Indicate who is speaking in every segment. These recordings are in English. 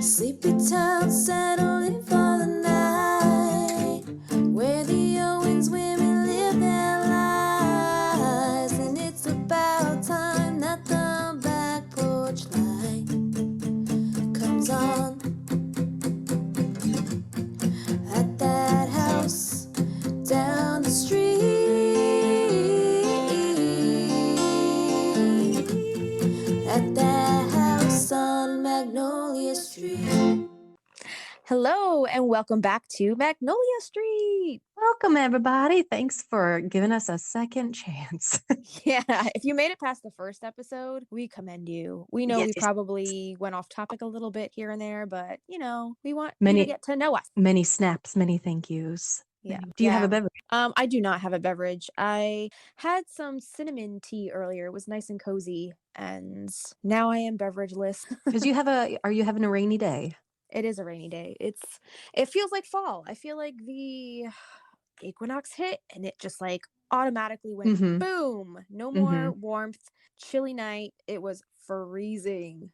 Speaker 1: Sleepy town settling for the night, where the Owens women live their lives. And it's about time that the back porch light comes on at that house down the street, at that house on Magnolia Street.
Speaker 2: Hello and welcome back to Magnolia Street.
Speaker 3: Welcome, everybody. Thanks for giving us a second chance.
Speaker 2: Yeah, if you made it past the first episode, we commend you. We know we probably went off topic a little bit here and there, but we want you to get to know us.
Speaker 3: Many snaps, many thank yous.
Speaker 2: Yeah.
Speaker 3: Do you have a beverage?
Speaker 2: I do not have a beverage. I had some cinnamon tea earlier. It was nice and cozy, and now I am beverageless.
Speaker 3: Because are you having a rainy day?
Speaker 2: It is a rainy day. It feels like fall. I feel like the equinox hit and it just like automatically went boom. No more warmth. Chilly night. It was freezing.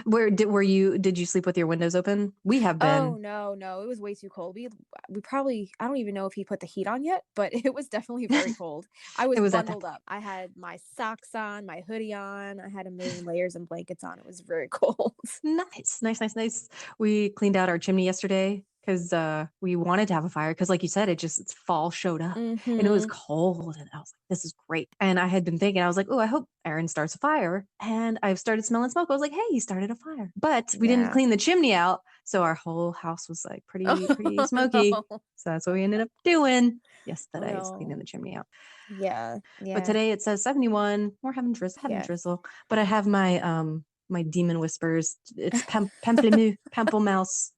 Speaker 3: Did you sleep with your windows open? We have been.
Speaker 2: Oh no. It was way too cold. We probably, I don't even know if he put the heat on yet, but it was definitely very cold. I was bundled up. I had my socks on, my hoodie on. I had a million layers and blankets on. It was very cold.
Speaker 3: Nice. We cleaned out our chimney yesterday because we wanted to have a fire because, like you said, it's fall showed up and it was cold, and I was like, this is great. And I had been thinking, I was like, oh, I hope Aaron starts a fire, and I've started smelling smoke. I was like, hey, he started a fire, but we didn't clean the chimney out, so our whole house was like pretty smoky. No. So that's what we ended up doing yesterday, is cleaning the chimney out.
Speaker 2: Yeah.
Speaker 3: But today it says 71. We're having drizzle, but I have my my demon whispers. It's pamplemousse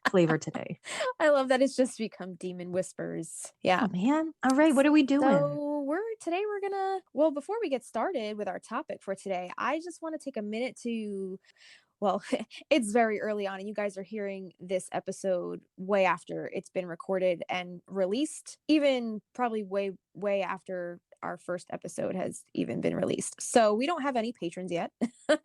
Speaker 3: flavor today.
Speaker 2: I love that it's just become demon whispers. Yeah.
Speaker 3: Oh, man. All right. What are we doing?
Speaker 2: So before we get started with our topic for today, I just want to take a minute to, it's very early on and you guys are hearing this episode way after it's been recorded and released, even probably way after our first episode has even been released. So we don't have any patrons yet.
Speaker 3: But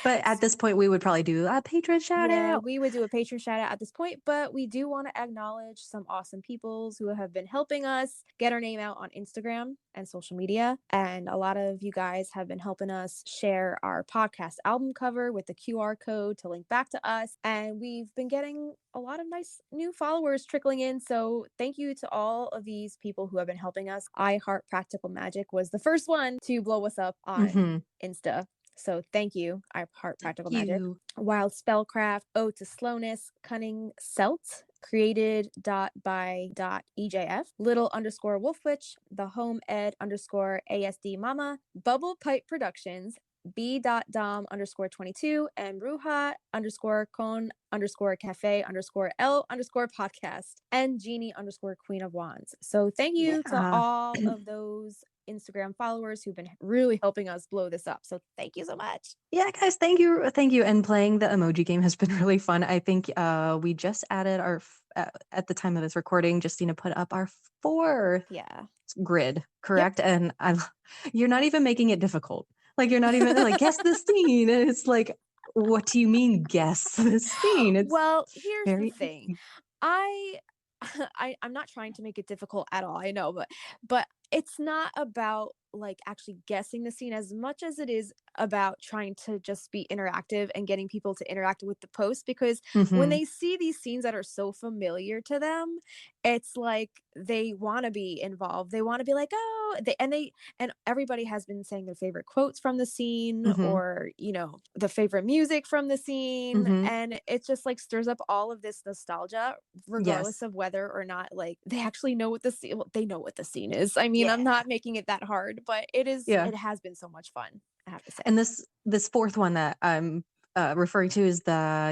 Speaker 3: at this point, we would probably do a patron shout out.
Speaker 2: We would do a patron shout out at this point, but we do want to acknowledge some awesome peoples who have been helping us get our name out on Instagram and social media. And a lot of you guys have been helping us share our podcast album cover with the QR code to link back to us. And we've been getting a lot of nice new followers trickling in. So thank you to all of these people who have been helping us. I Heart Practical Magic was the first one to blow us up on Insta. So thank you, I Heart Practical Magic. Wild Spellcraft, Ode to Slowness, Cunning Celt, created.by.ejf, Little_Wolfwitch, The Home Ed _ASD Mama, Bubble Pipe Productions, B.Dom_22, and Ruha _con_cafe_L_podcast, and Genie _Queen of Wands. So thank you to all of those Instagram followers who've been really helping us blow this up. So thank you so much.
Speaker 3: Yeah, guys, thank you. And playing the emoji game has been really fun. I think we just added our at the time of this recording, Justina put up our 4th grid, correct? Yep. And you're not even making it difficult. Like, you're not even like, guess the scene. And it's like, what do you mean guess the scene? Here's
Speaker 2: the thing. I'm not trying to make it difficult at all. I know, but it's not about like actually guessing the scene as much as it is about trying to just be interactive and getting people to interact with the post, because when they see these scenes that are so familiar to them, it's like they want to be involved. They want to be like, and everybody has been saying their favorite quotes from the scene or, the favorite music from the scene. And it just like stirs up all of this nostalgia, regardless of whether or not like they actually know what they know what the scene is. I mean, I'm not making it that hard, but it has been so much fun, I have to say.
Speaker 3: And this 4th one that I'm referring to is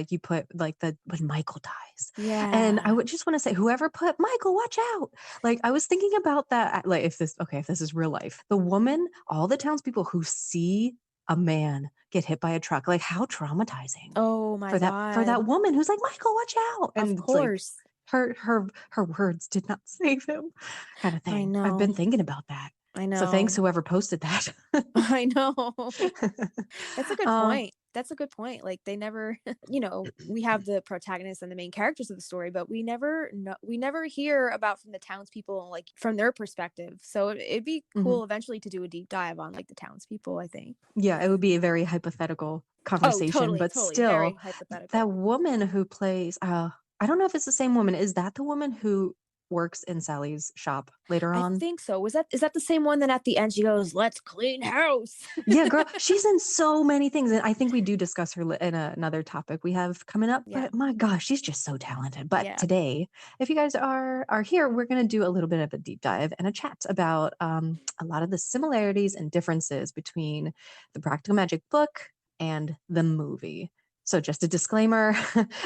Speaker 3: you put like when Michael dies.
Speaker 2: Yeah.
Speaker 3: And I would just want to say, whoever put Michael, watch out. Like, I was thinking about that. Like, if this is real life, the woman, all the townspeople who see a man get hit by a truck, like, how traumatizing.
Speaker 2: Oh my God.
Speaker 3: For that woman who's like, Michael, watch out. And
Speaker 2: of course.
Speaker 3: Like, her words did not save him, kind of thing.
Speaker 2: I know.
Speaker 3: I've been thinking about that.
Speaker 2: I know.
Speaker 3: So thanks whoever posted that.
Speaker 2: I know. That's a good point. that's a good point. Like they never, we have the protagonists and the main characters of the story, but we never hear about from the townspeople, like from their perspective. So it'd be cool eventually to do a deep dive on like the townspeople, I think.
Speaker 3: Yeah, it would be a very hypothetical
Speaker 2: Oh,
Speaker 3: conversation,
Speaker 2: totally,
Speaker 3: but
Speaker 2: totally. Very
Speaker 3: still,
Speaker 2: hypothetical.
Speaker 3: that woman who plays, I don't know if it's the same woman. Is that the woman who works in Sally's shop later
Speaker 2: I
Speaker 3: on?
Speaker 2: think so. Is that the same one that at the end she goes, "Let's clean house"?
Speaker 3: Yeah, girl, she's in so many things, and I think we do discuss her in another topic we have coming up.
Speaker 2: Yeah.
Speaker 3: But my gosh, she's just so talented. But
Speaker 2: Yeah.
Speaker 3: today, if you guys are here, we're going to do a little bit of a deep dive and a chat about a lot of the similarities and differences between the Practical Magic book and the movie. So just a disclaimer,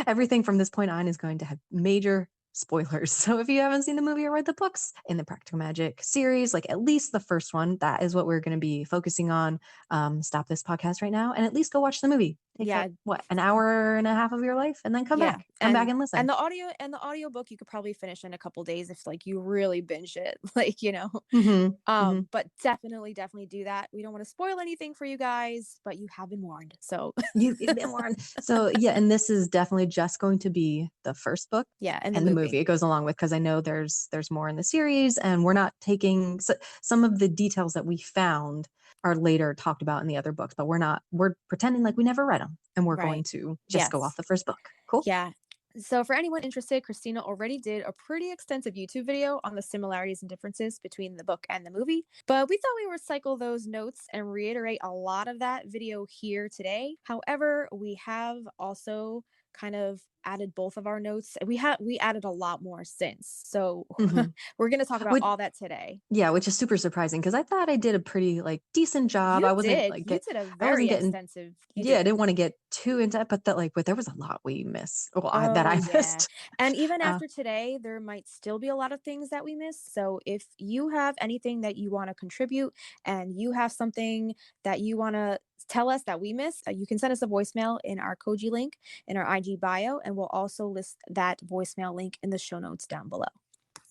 Speaker 3: everything from this point on is going to have major spoilers. So if you haven't seen the movie or read the books in the Practical Magic series, like at least the first one, that is what we're going to be focusing on. Stop this podcast right now and at least go watch the movie. Take up, an hour and a half of your life, and then come back and listen.
Speaker 2: And the audio book you could probably finish in a couple days if like you really binge it, like But definitely do that. We don't want to spoil anything for you guys, but you have been warned. So
Speaker 3: you've been warned. So yeah, and this is definitely just going to be the first book,
Speaker 2: and
Speaker 3: the movie it goes along with, because I know there's more in the series, and we're not taking some of the details that we found are later talked about in the other books, but we're pretending like we never read them, and we're going to just go off the first book. Cool.
Speaker 2: Yeah. So for anyone interested, Kristina already did a pretty extensive YouTube video on the similarities and differences between the book and the movie, but we thought we would recycle those notes and reiterate a lot of that video here today. However, we have also kind of added both of our notes. We added a lot more since. So we're going to talk about all that today.
Speaker 3: Yeah, which is super surprising because I thought I did a pretty decent job.
Speaker 2: You did a very extensive.
Speaker 3: I didn't want to get too into it, but but there was a lot we missed. That I missed.
Speaker 2: And even after today, there might still be a lot of things that we missed. So if you have anything that you want to contribute and you have something that you want to tell us that we missed, you can send us a voicemail in our Koji link in our IG bio, and we'll also list that voicemail link in the show notes down below.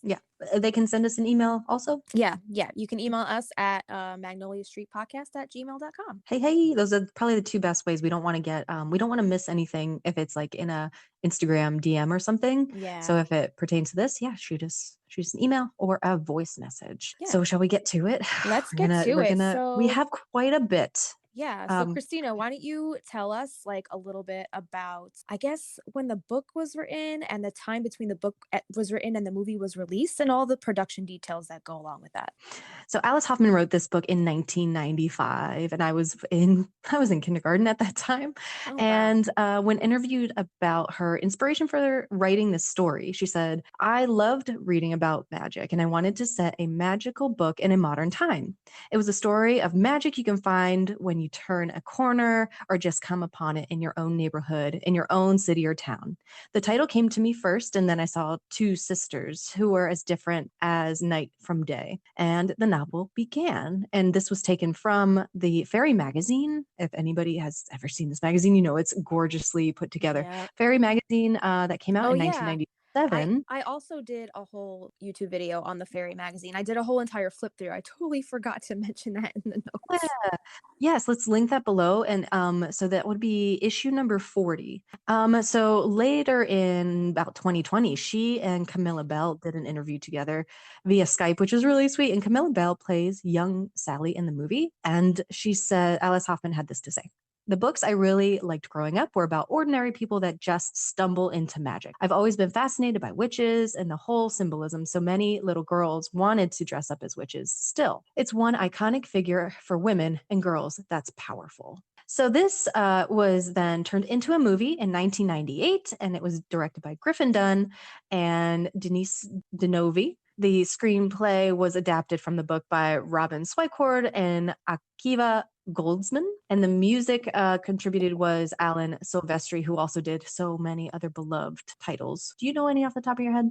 Speaker 3: Yeah, they can send us an email also.
Speaker 2: Yeah, you can email us at magnoliastreetpodcast@gmail.com.
Speaker 3: Hey, those are probably the two best ways. We don't want to get we don't want to miss anything if it's like in a Instagram DM or something. So if it pertains to this, shoot us an email or a voice message. So shall we get to it?
Speaker 2: Let's get to it. So
Speaker 3: we have quite a bit.
Speaker 2: Yeah. So Kristina, why don't you tell us like a little bit about, I guess, when the book was written and the time between the book was written and the movie was released and all the production details that go along with that.
Speaker 3: So Alice Hoffman wrote this book in 1995, and I was in kindergarten at that time.
Speaker 2: Oh,
Speaker 3: and when interviewed about her inspiration for writing this story, she said, "I loved reading about magic, and I wanted to set a magical book in a modern time. It was a story of magic you can find when you turn a corner or just come upon it in your own neighborhood, in your own city or town. The title came to me first, and then I saw two sisters who were as different as night from day. And the novel began." And this was taken from the Fairy magazine. If anybody has ever seen this magazine, you know it's gorgeously put together. Fairy magazine that came out in 1997.
Speaker 2: I also did a whole YouTube video on the Fairy magazine. I did a whole entire flip through. I totally forgot to mention that in the notes.
Speaker 3: Yes, let's link that below. And so that would be issue number 40. So later in about 2020, she and Camilla Bell did an interview together via Skype, which is really sweet. And Camilla Bell plays young Sally in the movie. And she said, Alice Hoffman had this to say: "The books I really liked growing up were about ordinary people that just stumble into magic. I've always been fascinated by witches and the whole symbolism so many little girls wanted to dress up as witches. Still, it's one iconic figure for women and girls that's powerful." So this was then turned into a movie in 1998, and it was directed by Griffin Dunn and Denise Denovi. The screenplay was adapted from the book by Robin Swicord and Akiva Goldsman, and the music contributed was Alan Silvestri, who also did so many other beloved titles. Do you know any off the top of your head?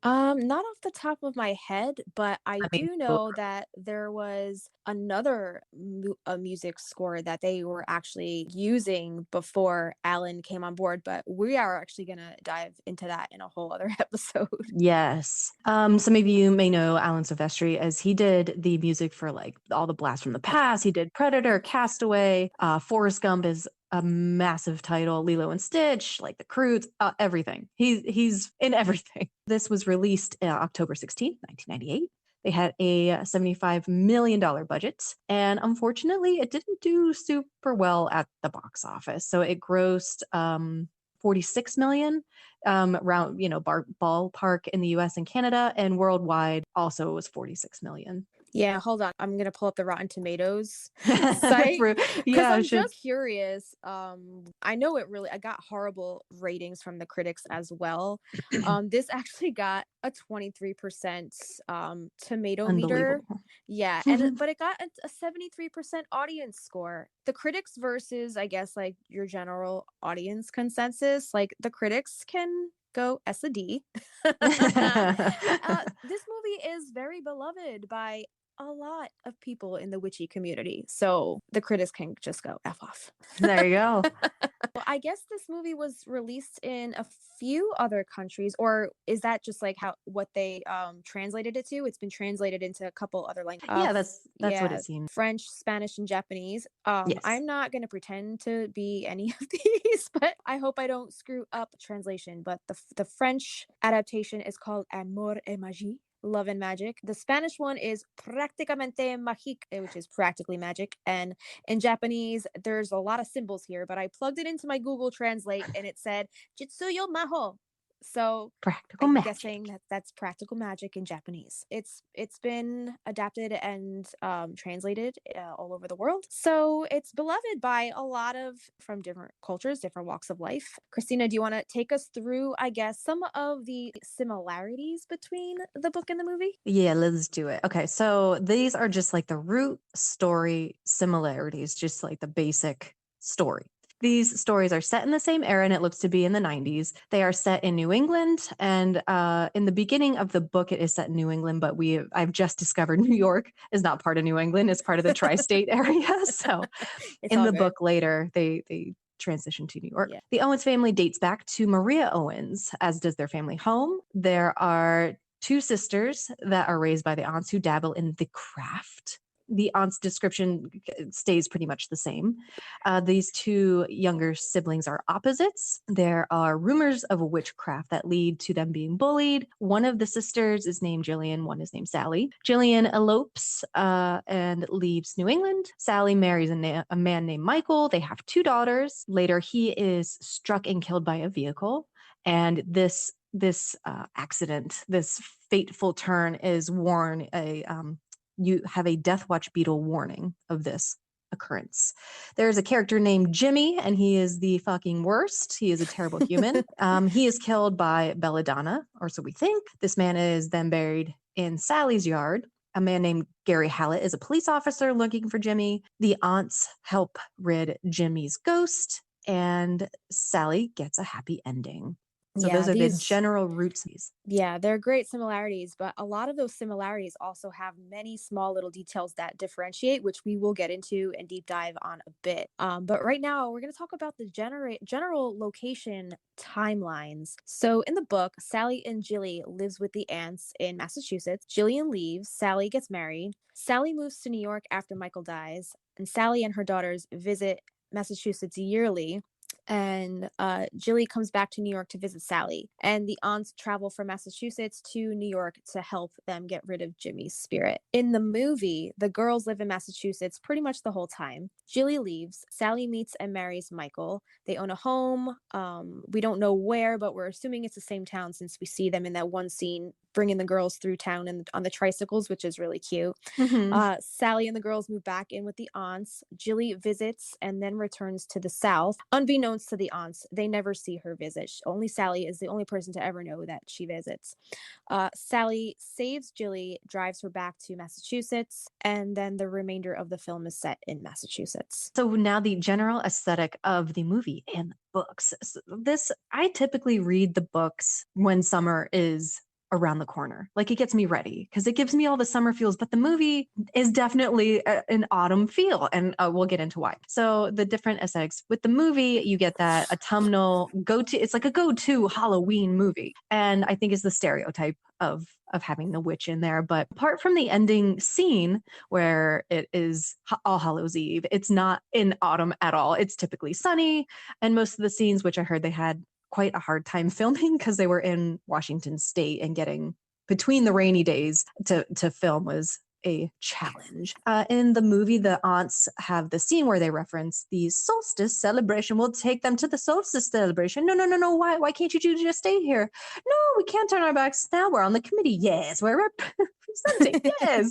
Speaker 2: Not off the top of my head, but I do know that there was another music score that they were actually using before Alan came on board, but we are actually going to dive into that in a whole other episode.
Speaker 3: Yes. Some of you may know Alan Silvestri, as he did the music for like all the Blast from the Past. He did Predator, Castaway, Forrest Gump is a massive title, Lilo and Stitch, like the Croods, everything. He's in everything. This was released October 16th, 1998. They had a $75 million budget, and unfortunately, it didn't do super well at the box office. So it grossed 46 million, around, ballpark in the US and Canada, and worldwide also was 46 million.
Speaker 2: Yeah, hold on. I'm gonna pull up the Rotten Tomatoes site because I'm just curious. I know I got horrible ratings from the critics as well. This actually got a 23% tomato meter. Yeah, but it got a 73% audience score. The critics versus, I guess, like your general audience consensus, like the critics can go S a D. This movie is very beloved by a lot of people in the witchy community. So the critics can just go F off.
Speaker 3: There you go.
Speaker 2: Well, I guess this movie was released in a few other countries, or is that just like what they translated it to? It's been translated into a couple other languages.
Speaker 3: Yeah, that's what it seems.
Speaker 2: French, Spanish, and Japanese.
Speaker 3: Yes.
Speaker 2: I'm not going to pretend to be any of these, but I hope I don't screw up translation. But the French adaptation is called Amour et Magie. Love and Magic. The Spanish one is Prácticamente Mágico, which is practically magic. And in Japanese, there's a lot of symbols here, but I plugged it into my Google Translate and it said Jitsuyo Maho. So
Speaker 3: practical
Speaker 2: I'm
Speaker 3: magic.
Speaker 2: guessing that's practical magic in Japanese. It's been adapted and translated all over the world. So it's beloved by a lot from different cultures, different walks of life. Kristina, do you want to take us through, I guess, some of the similarities between the book and the movie?
Speaker 3: Yeah, let's do it. Okay, so these are just like the root story similarities, just like the basic story. These stories are set in the same era, and it looks to be in the 90s. They are set in New England, and in the beginning of the book, it is set in New England, but I've just discovered New York is not part of New England. It's part of the tri-state area. So in the book later, they transition to New York. Yeah. The Owens family dates back to Maria Owens, as does their family home. There are 2 sisters that are raised by the aunts who dabble in the craft. The aunt's description stays pretty much the same. These 2 younger siblings are opposites. There are rumors of witchcraft that lead to them being bullied. One of the sisters is named Jillian, one is named Sally. Jillian elopes and leaves New England. Sally marries a man named Michael. They have 2 daughters. Later, he is struck and killed by a vehicle. And this accident, this fateful turn is you have a Death Watch beetle warning of this occurrence. There's a character named Jimmy, and he is the fucking worst. He is a terrible human. He is killed by Belladonna, or so we think. This man is then buried in Sally's yard. A man named Gary Hallett is a police officer looking for Jimmy. The aunts help rid Jimmy's ghost, and Sally gets a happy ending. So those are the general roots.
Speaker 2: Yeah, they're great similarities, but a lot of those similarities also have many small little details that differentiate, which we will get into and deep dive on a bit. But right now, we're going to talk about the general location timelines. So in the book, Sally and Jilly lives with the aunts in Massachusetts. Jillian leaves. Sally gets married. Sally moves to New York after Michael dies, and Sally and her daughters visit Massachusetts yearly. And Jilly comes back to New York to visit Sally, and the aunts travel from Massachusetts to New York to help them get rid of Jimmy's spirit. In the movie, the girls live in Massachusetts pretty much the whole time. Jilly leaves. Sally meets and marries Michael. They own a home. We don't know where, but we're assuming it's the same town since we see them in that one scene bringing the girls through town and on the tricycles, which is really cute. Mm-hmm. Sally and the girls move back in with the aunts. Jilly visits and then returns to the South. Unbeknownst to the aunts, they never see her visit. Only Sally is the only person to ever know that she visits. Sally saves Jilly, drives her back to Massachusetts, and then the remainder of the film is set in Massachusetts.
Speaker 3: So now the general aesthetic of the movie and the books. I typically read the books when summer is around the corner. Like it gets me ready because it gives me all the summer feels, but the movie is definitely an autumn feel, and we'll get into why. So the different aesthetics with the movie, you get that autumnal go-to. It's like a go-to Halloween movie, and I think is the stereotype of having the witch in there. But apart from the ending scene where it is All Hallows Eve, it's not in autumn at all. It's typically sunny, and most of the scenes, which I heard they had quite a hard time filming because they were in Washington State, and getting between the rainy days to film was a challenge. In the movie, the aunts have the scene where they reference the solstice celebration. We'll take them to the solstice celebration. No. Why can't you just stay here? No, we can't turn our backs now. We're on the committee. Yes, we're representing. Yes.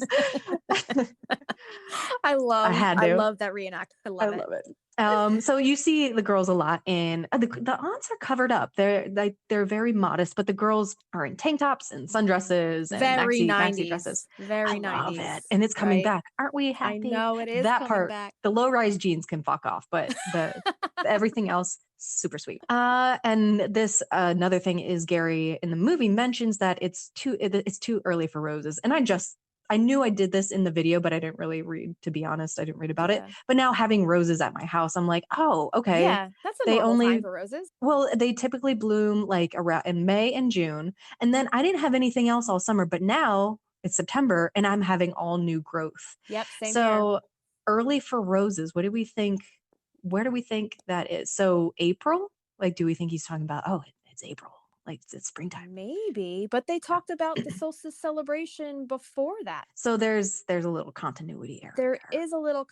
Speaker 2: I love that reenact. I love
Speaker 3: it. So you see the girls a lot in the aunts are covered up. They're very modest, but the girls are in tank tops and sundresses and
Speaker 2: very
Speaker 3: maxi dresses.
Speaker 2: Very 90s.
Speaker 3: I love it, and it's coming back. Aren't we happy?
Speaker 2: I know it is.
Speaker 3: That
Speaker 2: coming
Speaker 3: part,
Speaker 2: back.
Speaker 3: the low-rise jeans can fuck off, but the everything else super sweet. And this another thing is Gary in the movie mentions that it's too early for roses, and I knew I did this in the video, but I didn't really read, to be honest. I didn't read about it. But now having roses at my house, I'm like, oh, okay.
Speaker 2: Yeah, that's a normal time for roses.
Speaker 3: Well, they typically bloom like around in May and June. And then I didn't have anything else all summer, but now it's September and I'm having all new growth.
Speaker 2: Yep, same
Speaker 3: so
Speaker 2: here.
Speaker 3: Early for roses, what do we think? Where do we think that is? So April? Like, do we think he's talking about, oh, it's April? Like it's springtime.
Speaker 2: Maybe, but they talked about the solstice celebration before that.
Speaker 3: So there's a little continuity error.
Speaker 2: There is a little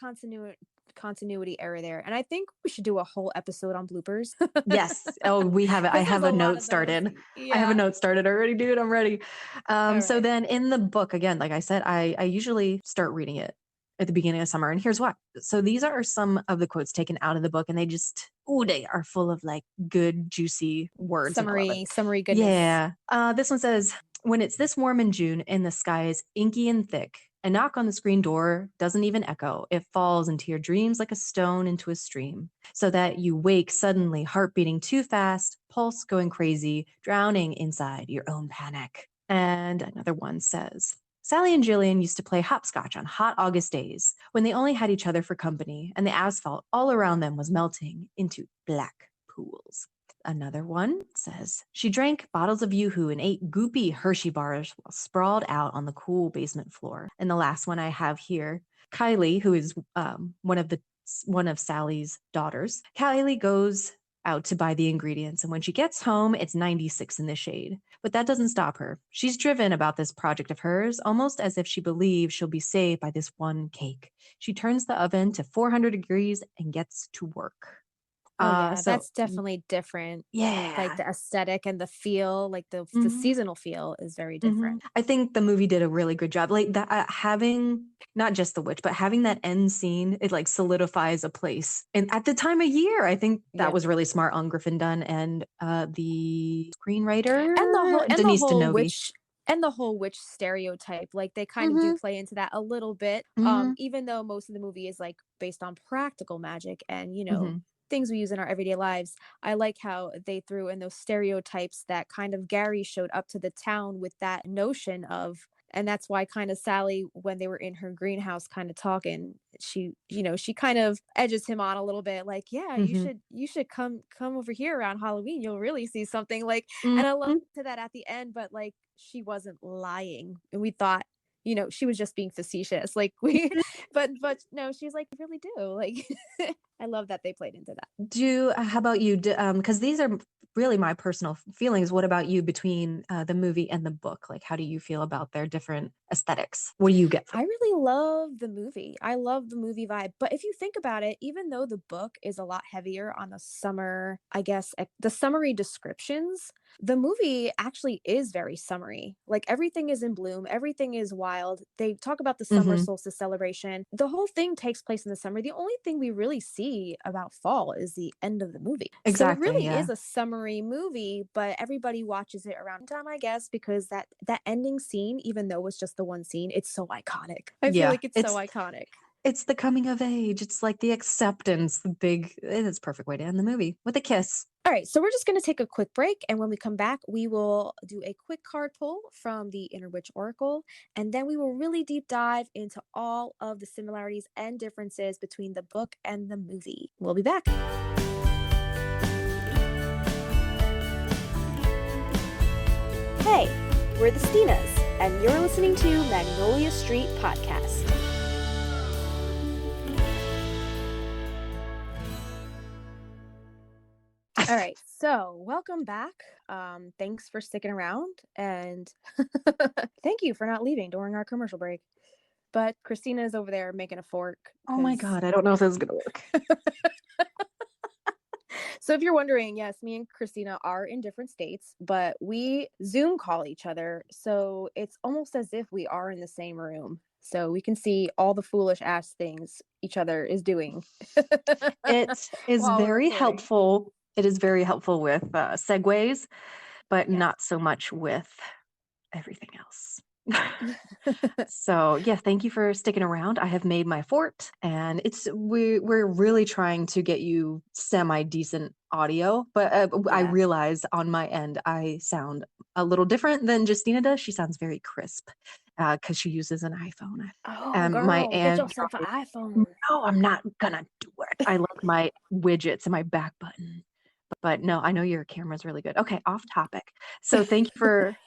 Speaker 2: continuity error there. And I think we should do a whole episode on bloopers.
Speaker 3: Yes. Oh, we have it. I have a note started. Yeah. I have a note started already, dude. I'm ready. So then in the book, again, like I said, I usually start reading it at the beginning of summer. And here's why. So these are some of the quotes taken out of the book, and they are full of like good, juicy words.
Speaker 2: Summary goodness.
Speaker 3: Yeah. This one says, when it's this warm in June and the sky is inky and thick, a knock on the screen door doesn't even echo. It falls into your dreams like a stone into a stream, so that you wake suddenly, heart beating too fast, pulse going crazy, drowning inside your own panic. And another one says, Sally and Jillian used to play hopscotch on hot August days when they only had each other for company, and the asphalt all around them was melting into black pools. Another one says, she drank bottles of Yoo-Hoo and ate goopy Hershey bars while sprawled out on the cool basement floor. And the last one I have here, Kylie, who is one of Sally's daughters. Kylie goes out to buy the ingredients, and when she gets home, it's 96 in the shade. But that doesn't stop her. She's driven about this project of hers, almost as if she believes she'll be saved by this one cake. She turns the oven to 400 degrees and gets to work.
Speaker 2: So that's definitely different.
Speaker 3: Yeah.
Speaker 2: Like the aesthetic and the feel, like the seasonal feel is very different.
Speaker 3: I think the movie did a really good job. Like that, having not just the witch, but having that end scene, it like solidifies a place. And at the time of year, I think that was really smart on Griffin Dunn and the screenwriter
Speaker 2: and
Speaker 3: Denise
Speaker 2: the whole
Speaker 3: Denovi.
Speaker 2: witch. And the whole witch stereotype, like they kind of do play into that a little bit. Even though most of the movie is like based on practical magic and, things we use in our everyday lives. I like how they threw in those stereotypes that kind of Gary showed up to the town with that notion of, and that's why kind of Sally, when they were in her greenhouse kind of talking, she kind of edges him on a little bit, like, yeah, you should come over here around Halloween. You'll really see something like, and I love to that at the end, but like, she wasn't lying. And we thought, she was just being facetious. Like but no, she's like, I really do. Like, I love that they played into that.
Speaker 3: How about you? Because these are really my personal feelings. What about you between the movie and the book? Like, how do you feel about their different aesthetics? What do you get from
Speaker 2: I really love the movie. I love the movie vibe. But if you think about it, even though the book is a lot heavier on the summer, I guess, the summary descriptions, the movie actually is very summary. Like everything is in bloom. Everything is wild. They talk about the summer solstice celebration. The whole thing takes place in the summer. The only thing we really see about fall is the end of the movie.
Speaker 3: Exactly.
Speaker 2: So it really is a summary movie, but everybody watches it around time, I guess, because that ending scene, even though it's just the one scene, it's so iconic. I feel like it's so iconic.
Speaker 3: It's the coming of age. It's like the acceptance, it's a perfect way to end the movie with a kiss.
Speaker 2: All right, so we're just going to take a quick break, and when we come back, we will do a quick card pull from the Inner Witch Oracle, and then we will really deep dive into all of the similarities and differences between the book and the movie. We'll be back. Hey, we're the Stinas, and you're listening to Magnolia Street Podcast. All right, so welcome back. Thanks for sticking around, and thank you for not leaving during our commercial break. But Kristina is over there making a fork.
Speaker 3: Oh my God, I don't know if this is gonna work.
Speaker 2: So if you're wondering, yes, me and Kristina are in different states, but we Zoom call each other. So it's almost as if we are in the same room. So we can see all the foolish ass things each other is doing.
Speaker 3: It is
Speaker 2: While we're
Speaker 3: very
Speaker 2: recording.
Speaker 3: helpful. It is very helpful with segues, but
Speaker 2: Yes.
Speaker 3: not so much with everything else. So yeah, thank you for sticking around. I have made my fort, and we're really trying to get you semi decent audio, but I
Speaker 2: Yeah.
Speaker 3: realize on my end I sound a little different than Justina does. She sounds very crisp because she uses an iPhone.
Speaker 2: Oh,
Speaker 3: And
Speaker 2: girl,
Speaker 3: my
Speaker 2: get
Speaker 3: aunt
Speaker 2: yourself an
Speaker 3: dropped
Speaker 2: iPhone.
Speaker 3: no, I'm not gonna do it. I like my widgets and my back button. But no, I know your camera's really good. Okay, off topic. So thank you for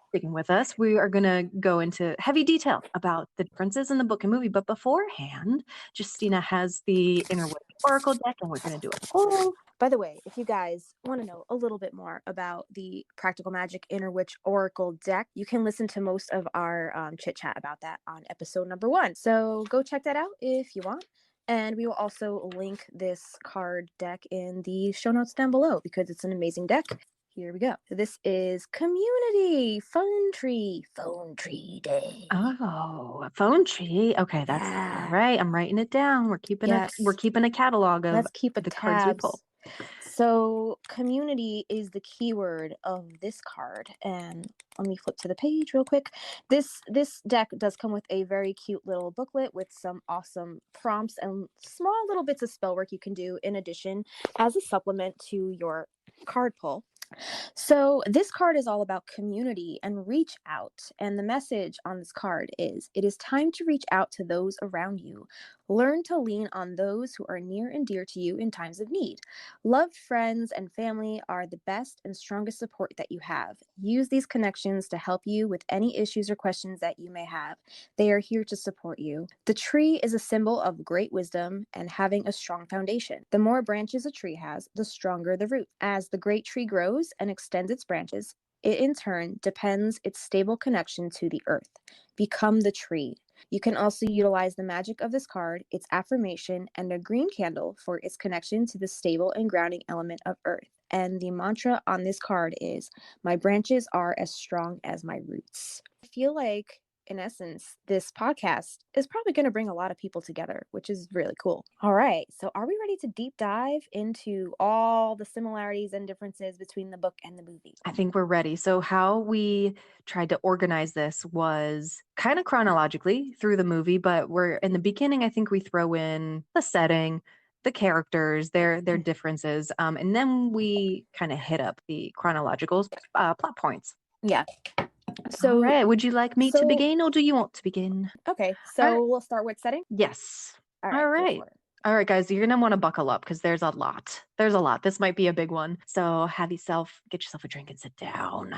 Speaker 3: sticking with us. We are going to go into heavy detail about the differences in the book and movie. But beforehand, Justina has the Inner Witch Oracle deck, and we're going to do a poll.
Speaker 2: By the way, if you guys want to know a little bit more about the Practical Magic Inner Witch Oracle deck, you can listen to most of our chit chat about that on episode number 1. So go check that out if you want. And we will also link this card deck in the show notes down below because it's an amazing deck. Here we go. This is Community Phone Tree Day.
Speaker 3: Oh, a phone tree. Okay, that's
Speaker 2: Yeah.
Speaker 3: all right. I'm writing it down. We're keeping
Speaker 2: Yes.
Speaker 3: we're keeping a catalog of
Speaker 2: Let's keep a
Speaker 3: the cards we pull.
Speaker 2: tabs. So community is the keyword of this card, and let me flip to the page real quick. This deck does come with a very cute little booklet with some awesome prompts and small little bits of spell work you can do in addition as a supplement to your card pull. So this card is all about community and reach out. And the message on this card is, it is time to reach out to those around you. Learn to lean on those who are near and dear to you in times of need. Loved friends and family are the best and strongest support that you have. Use these connections to help you with any issues or questions that you may have. They are here to support you. The tree is a symbol of great wisdom and having a strong foundation. The more branches a tree has, the stronger the root. As the great tree grows and extends its branches, it in turn depends its stable connection to the earth. Become the tree. You can also utilize the magic of this card, its affirmation, and a green candle for its connection to the stable and grounding element of earth. And the mantra on this card is, my branches are as strong as my roots. I feel like, in essence, this podcast is probably going to bring a lot of people together, which is really cool. All right, so are we ready to deep dive into all the similarities and differences between the book and the movie?
Speaker 3: I think we're ready. So how we tried to organize this was kind of chronologically through the movie, but we're in the beginning, I think we throw in the setting, the characters, their differences, and then we kind of hit up the chronological plot points.
Speaker 2: Yeah.
Speaker 3: So, all right, would you like me to begin, or do you want to begin?
Speaker 2: Okay, so we'll start with setting.
Speaker 3: Yes.
Speaker 2: All
Speaker 3: All
Speaker 2: right.
Speaker 3: right.
Speaker 2: Go for it.
Speaker 3: All right, guys, you're going to want to buckle up because there's a lot. There's a lot. This might be a big one. So get yourself a drink and sit down.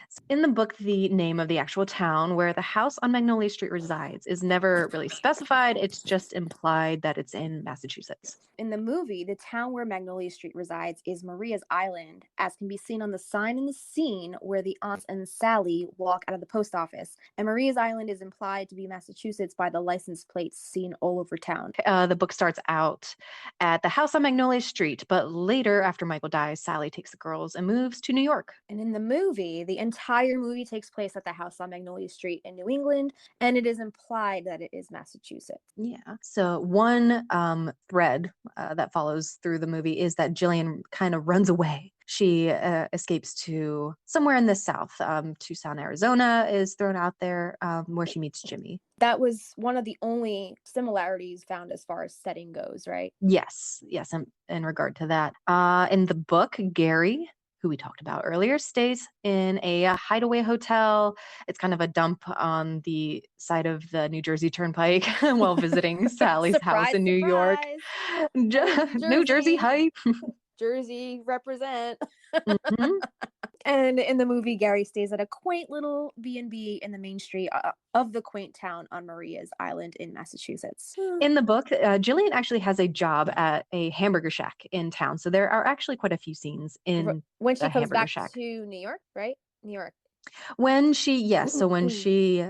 Speaker 3: So in the book, the name of the actual town where the house on Magnolia Street resides is never really specified. It's just implied that it's in Massachusetts.
Speaker 2: In the movie, the town where Magnolia Street resides is Maria's Island, as can be seen on the sign in the scene where the aunts and Sally walk out of the post office. And Maria's Island is implied to be Massachusetts by the license plates seen all over town.
Speaker 3: The book starts out at the house on Magnolia Street, but later, after Michael dies, Sally takes the girls and moves to New York.
Speaker 2: And in the movie, the entire movie takes place at the house on Magnolia Street in New England, and it is implied that it is Massachusetts.
Speaker 3: Yeah. So one thread that follows through the movie is that Jillian kind of runs away she escapes to somewhere in the South. Tucson, Arizona is thrown out there, where she meets Jimmy.
Speaker 2: That was one of the only similarities found as far as setting goes, right?
Speaker 3: Yes, in regard to that. In the book, Gary, who we talked about earlier, stays in a hideaway hotel. It's kind of a dump on the side of the New Jersey Turnpike while visiting Sally's house in New York. New Jersey hype.
Speaker 2: Jersey represent.
Speaker 3: Mhm.
Speaker 2: And in the movie, Gary stays at a quaint little B&B in the main street of the quaint town on Maria's Island in Massachusetts.
Speaker 3: In the book, Jillian actually has a job at a hamburger shack in town. So there are actually quite a few scenes in
Speaker 2: when she
Speaker 3: the
Speaker 2: comes
Speaker 3: hamburger
Speaker 2: back
Speaker 3: shack.
Speaker 2: to New York, right? New York.
Speaker 3: When she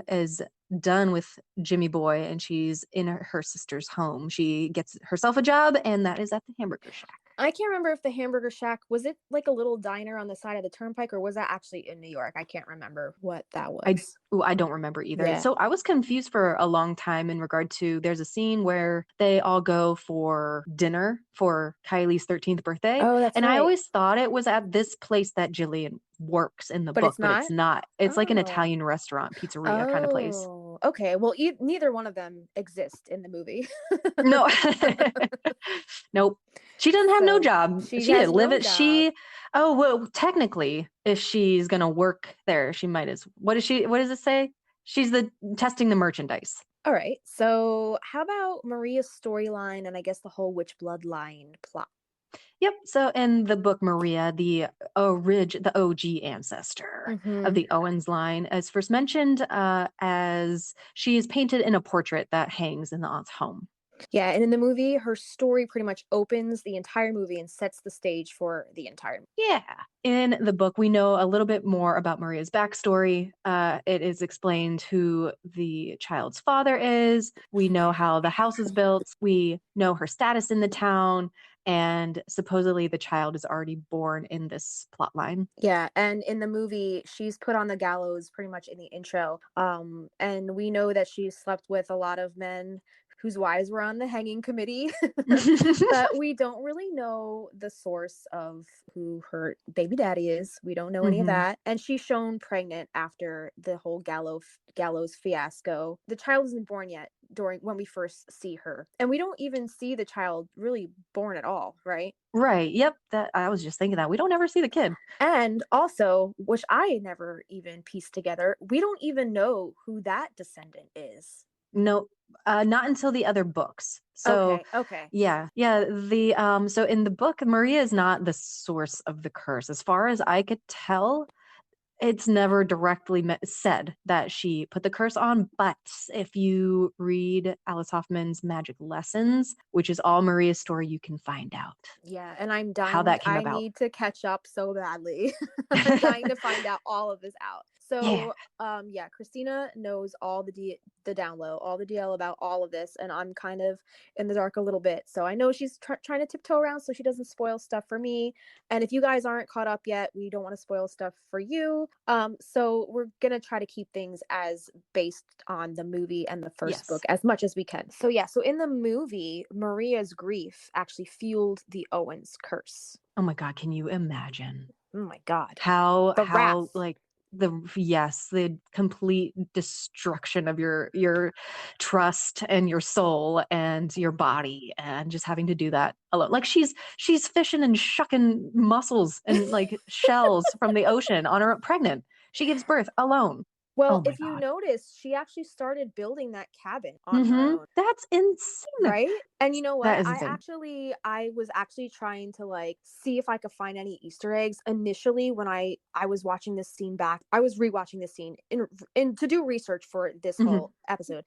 Speaker 3: is done with Jimmy Boy and she's in her sister's home, she gets herself a job, and that is at the hamburger shack.
Speaker 2: I can't remember if the hamburger shack, was it like a little diner on the side of the turnpike, or was that actually in New York? I can't remember what that was.
Speaker 3: I don't remember either.
Speaker 2: Yeah.
Speaker 3: So I was confused for a long time in regard to, there's a scene where they all go for dinner for Kylie's 13th birthday.
Speaker 2: Oh, that's
Speaker 3: and
Speaker 2: right.
Speaker 3: I always thought it was at this place that Jillian works in the book, but it's not. It's like an Italian restaurant, pizzeria kind of place.
Speaker 2: Okay. Well, neither one of them exist in the movie.
Speaker 3: No. Nope. She doesn't have no job. She didn't live it. Well, technically, if she's gonna work there, she might as. What does it say? She's testing the merchandise.
Speaker 2: All right. So how about Maria's storyline and I guess the whole witch bloodline plot?
Speaker 3: Yep. So in the book, Maria, the OG ancestor of the Owens line, is first mentioned as she is painted in a portrait that hangs in the aunt's home.
Speaker 2: Yeah, and in the movie, her story pretty much opens the entire movie and sets the stage for the entire movie.
Speaker 3: Yeah. In the book, we know a little bit more about Maria's backstory. It is explained who the child's father is. We know how the house is built. We know her status in the town. And supposedly the child is already born in this plot line.
Speaker 2: Yeah, and in the movie, she's put on the gallows pretty much in the intro. And we know that she slept with a lot of men whose wives were on the hanging committee, but we don't really know the source of who her baby daddy is. We don't know any of that. And she's shown pregnant after the whole gallows fiasco. The child isn't born yet when we first see her. And we don't even see the child really born at all, right?
Speaker 3: Right. Yep. I was just thinking that. We don't ever see the kid.
Speaker 2: And also, which I never even pieced together, we don't even know who that descendant is.
Speaker 3: No, not until the other books. So
Speaker 2: okay.
Speaker 3: Yeah. So in the book, Maria is not the source of the curse. As far as I could tell, it's never directly said that she put the curse on. But if you read Alice Hoffman's Magic Lessons, which is all Maria's story, you can find out.
Speaker 2: Yeah, and I'm dying.
Speaker 3: How that came about.
Speaker 2: I need to catch up so badly. I'm dying to find out all of this out. So, Kristina knows all the down low, all the DL about all of this, and I'm kind of in the dark a little bit. So I know she's trying to tiptoe around so she doesn't spoil stuff for me. And if you guys aren't caught up yet, we don't want to spoil stuff for you. So we're gonna try to keep things as based on the movie and the first book as much as we can. So so in the movie, Maria's grief actually fueled the Owens curse.
Speaker 3: Oh my God, can you imagine?
Speaker 2: Oh my God.
Speaker 3: How
Speaker 2: wrath.
Speaker 3: Like the complete destruction of your trust and your soul and your body, and just having to do that alone. Like she's fishing and shucking mussels and like shells from the ocean on her pregnant. She gives birth alone.
Speaker 2: Well, if you notice, she actually started building that cabin on her own.
Speaker 3: That's insane.
Speaker 2: Right? And you know what? I was actually trying to like see if I could find any Easter eggs. Initially, when I was watching this scene back, I was rewatching this scene in to do research for this whole episode.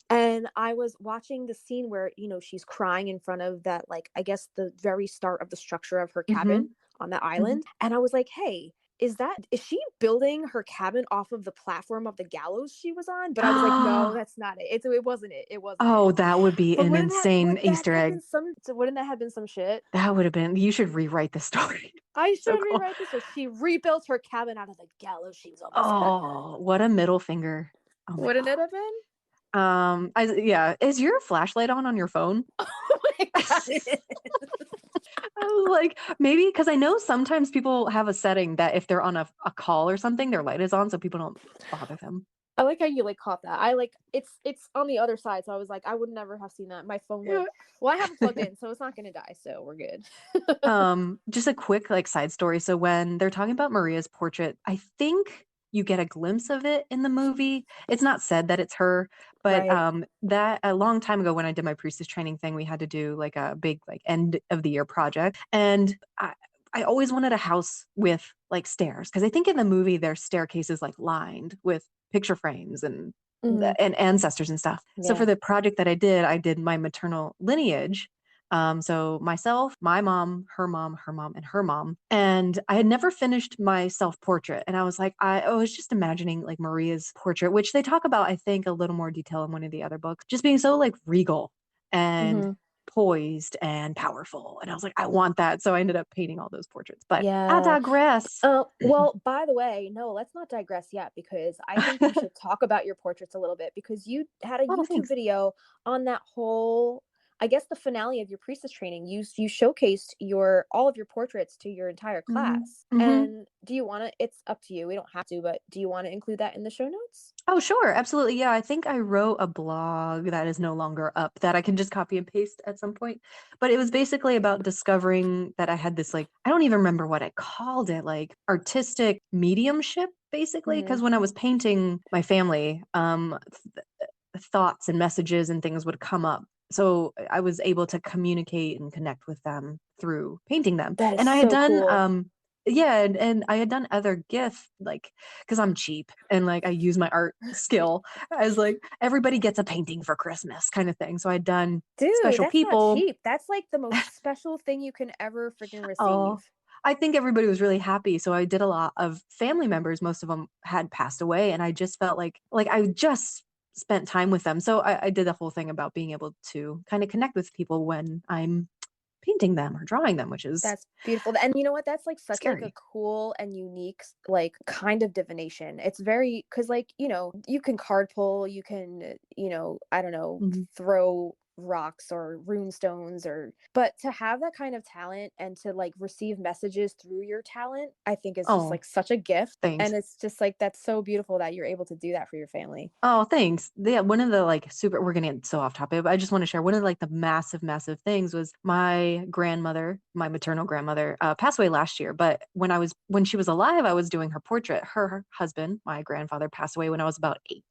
Speaker 2: And I was watching the scene where, she's crying in front of that, like, I guess the very start of the structure of her cabin on the island. And I was like, hey, is she building her cabin off of the platform of the gallows she was on? But I was like, no, that's not it. It wasn't it. It wasn't.
Speaker 3: Oh, that would be an insane Easter egg.
Speaker 2: Wouldn't that have been some shit?
Speaker 3: That would have been. You should rewrite the story.
Speaker 2: I should rewrite this. So she rebuilt her cabin out of the gallows she was on.
Speaker 3: Oh, what a middle finger!
Speaker 2: Wouldn't it have been?
Speaker 3: Is your flashlight on your phone?
Speaker 2: Oh my God.
Speaker 3: I was like, maybe because I know sometimes people have a setting that if they're on a call or something, their light is on so people don't bother them.
Speaker 2: I like how you like caught that. I like it's on the other side, so I was like, I would never have seen that. My phone would.
Speaker 3: Yeah.
Speaker 2: Well, I have it plugged in, so it's not gonna die, so we're good.
Speaker 3: Just a quick like side story. So when they're talking about Maria's portrait, I think you get a glimpse of it in the movie. It's not said that it's her, but
Speaker 2: Right.
Speaker 3: that a long time ago when I did my priestess training thing, we had to do like a big like end of the year project. And I always wanted a house with like stairs because I think in the movie there's staircases like lined with picture frames and
Speaker 2: Mhm.
Speaker 3: and ancestors and stuff. So for
Speaker 2: Yeah.
Speaker 3: the project that I did my maternal lineage. So myself, my mom, her mom, her mom, and her mom. And I had never finished my self-portrait. And I was like, I was just imagining like Maria's portrait, which they talk about, I think, a little more detail in one of the other books, just being so like regal and
Speaker 2: Mhm.
Speaker 3: poised and powerful. And I was like, I want that. So I ended up painting all those portraits. But I
Speaker 2: Yeah.
Speaker 3: digress.
Speaker 2: Well, by the way, no, let's not digress yet because I think we should talk about your portraits a little bit because you had a
Speaker 3: Oh,
Speaker 2: YouTube
Speaker 3: thanks.
Speaker 2: video on that whole, I guess the finale of your priestess training. You showcased your all of your portraits to your entire
Speaker 3: Hmm.
Speaker 2: class.
Speaker 3: Hmm.
Speaker 2: And do you want to? It's up to you. We don't have to, but do you want to include that in the show notes?
Speaker 3: Oh, sure. Absolutely. Yeah. I think I wrote a blog that is no longer up that I can just copy and paste at some point. But it was basically about discovering that I had this, like, I don't even remember what I called it, like artistic mediumship, basically.
Speaker 2: Mm-hmm.
Speaker 3: Because when I was painting my family, thoughts and messages and things would come up. So I was able to communicate and connect with them through painting them.
Speaker 2: That is
Speaker 3: And I had
Speaker 2: so
Speaker 3: done
Speaker 2: cool.
Speaker 3: yeah, and I had done other gifts like because I'm cheap and like I use my art skill as like everybody gets a painting for Christmas kind of thing. So I'd done
Speaker 2: Dude,
Speaker 3: special
Speaker 2: that's not
Speaker 3: people.
Speaker 2: cheap. That's like the most special thing you can ever freaking
Speaker 3: Oh,
Speaker 2: receive.
Speaker 3: I think everybody was really happy. So I did a lot of family members. Most of them had passed away, and I just felt like I just spent time with them. So I did the whole thing about being able to kind of connect with people when I'm painting them or drawing them, which is
Speaker 2: That's beautiful. And you know what? That's like such like a
Speaker 3: scary.
Speaker 2: cool and unique like kind of divination. It's very because like, you can card pull, you can, I don't know,
Speaker 3: Mhm.
Speaker 2: throw rocks or rune stones but to have that kind of talent and to like receive messages through your talent, I think is just
Speaker 3: Oh,
Speaker 2: like such a gift.
Speaker 3: thanks.
Speaker 2: And it's just like that's so beautiful that you're able to do that for your family.
Speaker 3: Oh, thanks. Yeah, one of the like super we're gonna get so off topic, but I just want to share one of like the massive, massive things was my grandmother, my maternal grandmother, passed away last year. But when she was alive, I was doing her portrait. Her husband, my grandfather, passed away when I was about 8.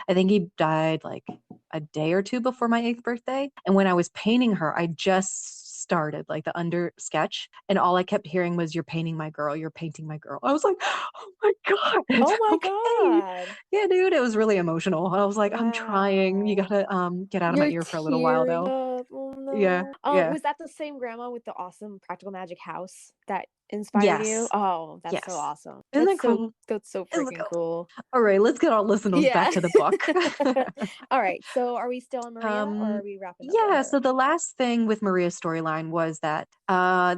Speaker 3: I think he died like a day or two before my 8th birthday. And when I was painting her, I just started like the under sketch and all I kept hearing was you're painting my girl, you're painting my girl. I was like, oh my God.
Speaker 2: Oh my
Speaker 3: Okay.
Speaker 2: God.
Speaker 3: Yeah, dude, it was really emotional. I was like, I'm trying. You
Speaker 2: Wow.
Speaker 3: gotta get out of my
Speaker 2: You're
Speaker 3: ear for a little while
Speaker 2: tearing
Speaker 3: though.
Speaker 2: up. Oh
Speaker 3: Yeah,
Speaker 2: no.
Speaker 3: yeah.
Speaker 2: Was that the same grandma with the awesome practical magic house that inspired you?
Speaker 3: Yes.
Speaker 2: Oh, that's so
Speaker 3: Yes.
Speaker 2: awesome.
Speaker 3: Isn't that cool?
Speaker 2: That's so
Speaker 3: Isn't that
Speaker 2: freaking
Speaker 3: cool?
Speaker 2: cool.
Speaker 3: All right, let's get our listeners back
Speaker 2: Yeah.
Speaker 3: to the book.
Speaker 2: All right. So are we still on Maria or
Speaker 3: Um,
Speaker 2: are we wrapping up with
Speaker 3: yeah,
Speaker 2: her?
Speaker 3: so the last thing with Maria's storyline was that